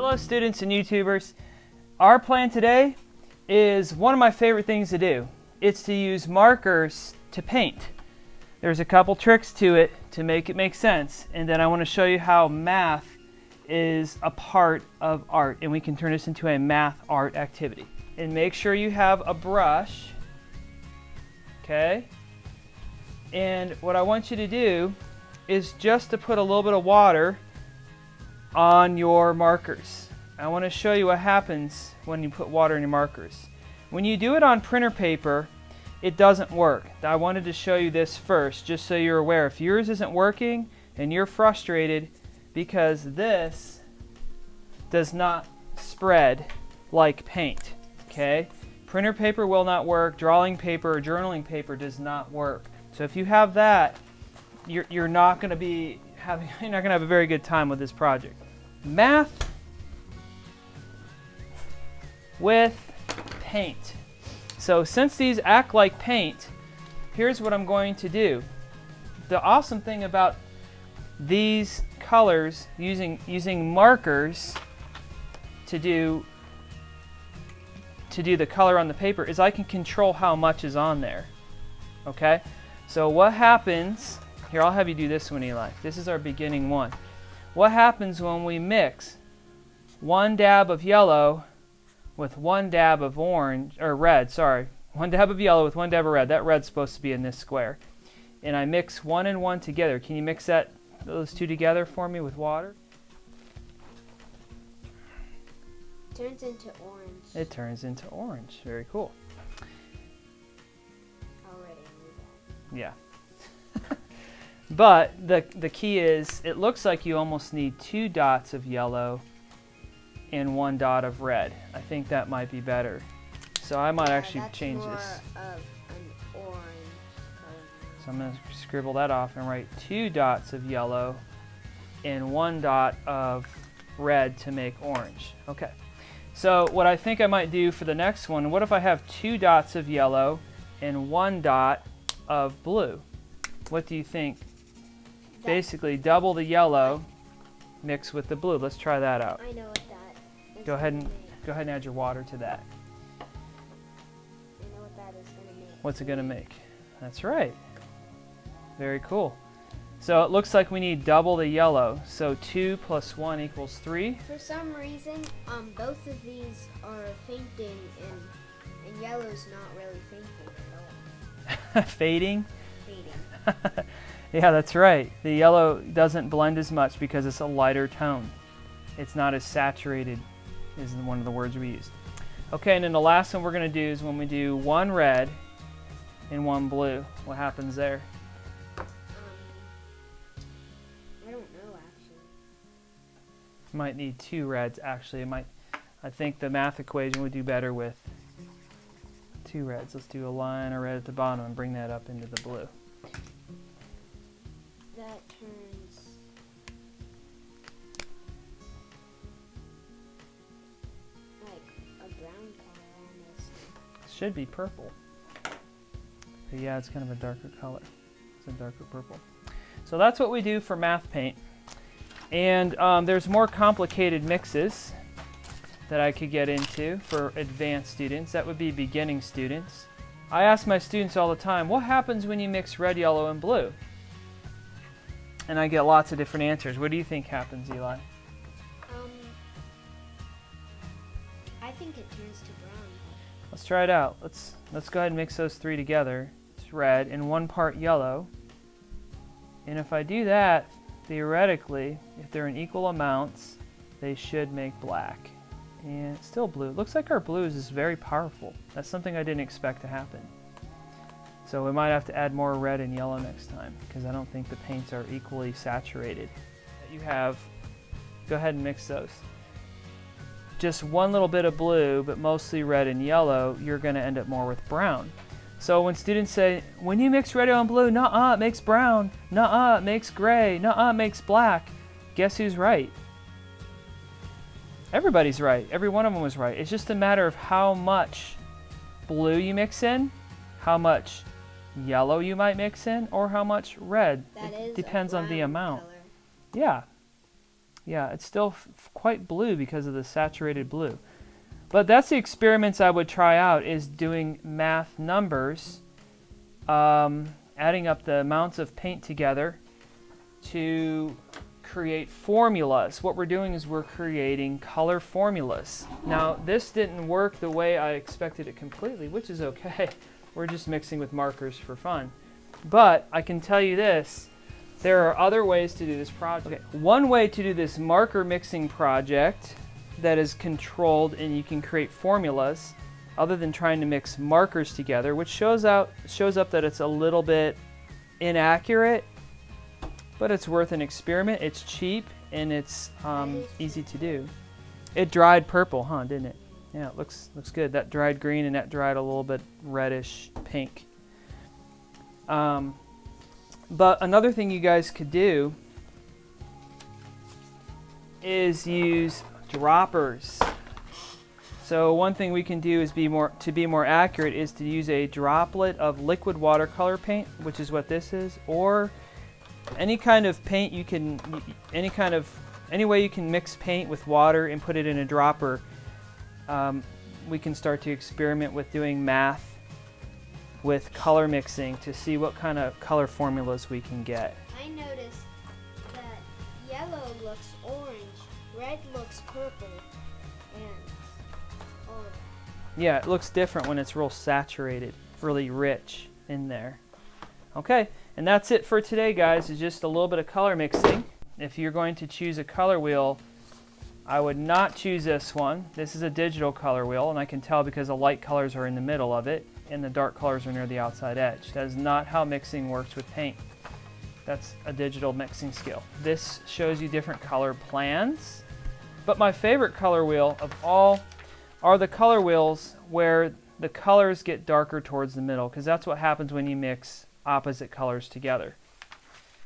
Hello students and YouTubers. Our plan today is one of my favorite things to do. It's to use markers to paint. There's a couple tricks to it to make it make sense, and then I want to show you how math is a part of art, and we can turn this into a math art activity. And make sure you have a brush, okay? And what I want you to do is just to put a little bit of water on your markers. I want to show you what happens when you put water in your markers. When you do it on printer paper, it doesn't work. I wanted to show you this first, just so you're aware. If yours isn't working and you're frustrated because this does not spread like paint, okay? Printer paper will not work, drawing paper or journaling paper does not work. So if you have that, you're not going to have a very good time with this project. Math with paint. So since these act like paint, here's what I'm going to do. The awesome thing about these colors, using markers to do the color on the paper, is I can control how much is on there. Okay? So what happens, here I'll have you do this one, Eli. This is our beginning one. What happens when we mix one dab of yellow with one dab of orange, or red, sorry. One dab of yellow with one dab of red. That red's supposed to be in this square. And I mix one and one together. Can you mix those two together for me with water? Turns into orange. It turns into orange. Very cool. Already knew that. Yeah. But the key is, it looks like you almost need 2 dots of yellow and 1 dot of red. I think that might be better. So I might actually change this. Of an orange color. So I'm going to scribble that off and write 2 dots of yellow and 1 dot of red to make orange. Okay. So what I think I might do for the next one, what if I have 2 dots of yellow and 1 dot of blue? What do you think? Basically double the yellow mixed with the blue. Let's try that out. I know what that is. Go ahead and add your water to that. I know what that is going to make. What's it going to make? That's right. Very cool. So it looks like we need double the yellow. So 2 plus 1 equals 3. For some reason, both of these are fainting, and yellow's not really fainting at all. Fading? Fading. Yeah, that's right. The yellow doesn't blend as much because it's a lighter tone. It's not as saturated, is one of the words we used. Okay, and then the last one we're going to do is when we do 1 red and 1 blue. What happens there? I don't know, actually. Might need 2 reds, actually. I think the math equation would do better with 2 reds. Let's do a line of red at the bottom and bring that up into the blue. That turns like a brown color almost. Should be purple. But yeah, it's kind of a darker color. It's a darker purple. So that's what we do for math paint. And there's more complicated mixes that I could get into for advanced students. That would be beginning students. I ask my students all the time, what happens when you mix red, yellow, and blue? And I get lots of different answers. What do you think happens, Eli? I think it turns to brown. Let's try it out. Let's go ahead and mix those 3 together. It's red and 1 part yellow. And if I do that, theoretically, if they're in equal amounts, they should make black. And it's still blue. It looks like our blues is very powerful. That's something I didn't expect to happen. So we might have to add more red and yellow next time, because I don't think the paints are equally saturated. You have, go ahead and mix those. Just 1 little bit of blue, but mostly red and yellow, you're going to end up more with brown. So when students say, when you mix red, yellow, and blue, nuh-uh, it makes brown, nuh-uh, it makes gray, nuh-uh, it makes black, guess who's right? Everybody's right. Every one of them was right. It's just a matter of how much blue you mix in, how much yellow you might mix in, or how much red. It depends on the amount. Color. Yeah. Yeah, it's still quite blue because of the saturated blue. But that's the experiments I would try out, is doing math numbers, adding up the amounts of paint together to create formulas. What we're doing is we're creating color formulas. Now, this didn't work the way I expected it completely, which is okay. We're just mixing with markers for fun. But I can tell you this, there are other ways to do this project. Okay, one way to do this marker mixing project that is controlled and you can create formulas other than trying to mix markers together, which shows up that it's a little bit inaccurate, but it's worth an experiment. It's cheap and it's easy to do. It dried purple, huh, didn't it? Yeah, it looks good. That dried green and that dried a little bit reddish pink. But another thing you guys could do is use droppers. So one thing we can do is to be more accurate is to use a droplet of liquid watercolor paint, which is what this is, or any kind of paint you can, any way you can mix paint with water and put it in a dropper. We can start to experiment with doing math with color mixing to see what kind of color formulas we can get. I noticed that yellow looks orange, red looks purple, and all of that. Yeah, it looks different when it's real saturated, really rich in there. Okay, and that's it for today, guys. It's just a little bit of color mixing. If you're going to choose a color wheel, I would not choose this one. This is a digital color wheel, and I can tell because the light colors are in the middle of it and the dark colors are near the outside edge. That is not how mixing works with paint. That's a digital mixing skill. This shows you different color plans, but my favorite color wheel of all are the color wheels where the colors get darker towards the middle, because that's what happens when you mix opposite colors together.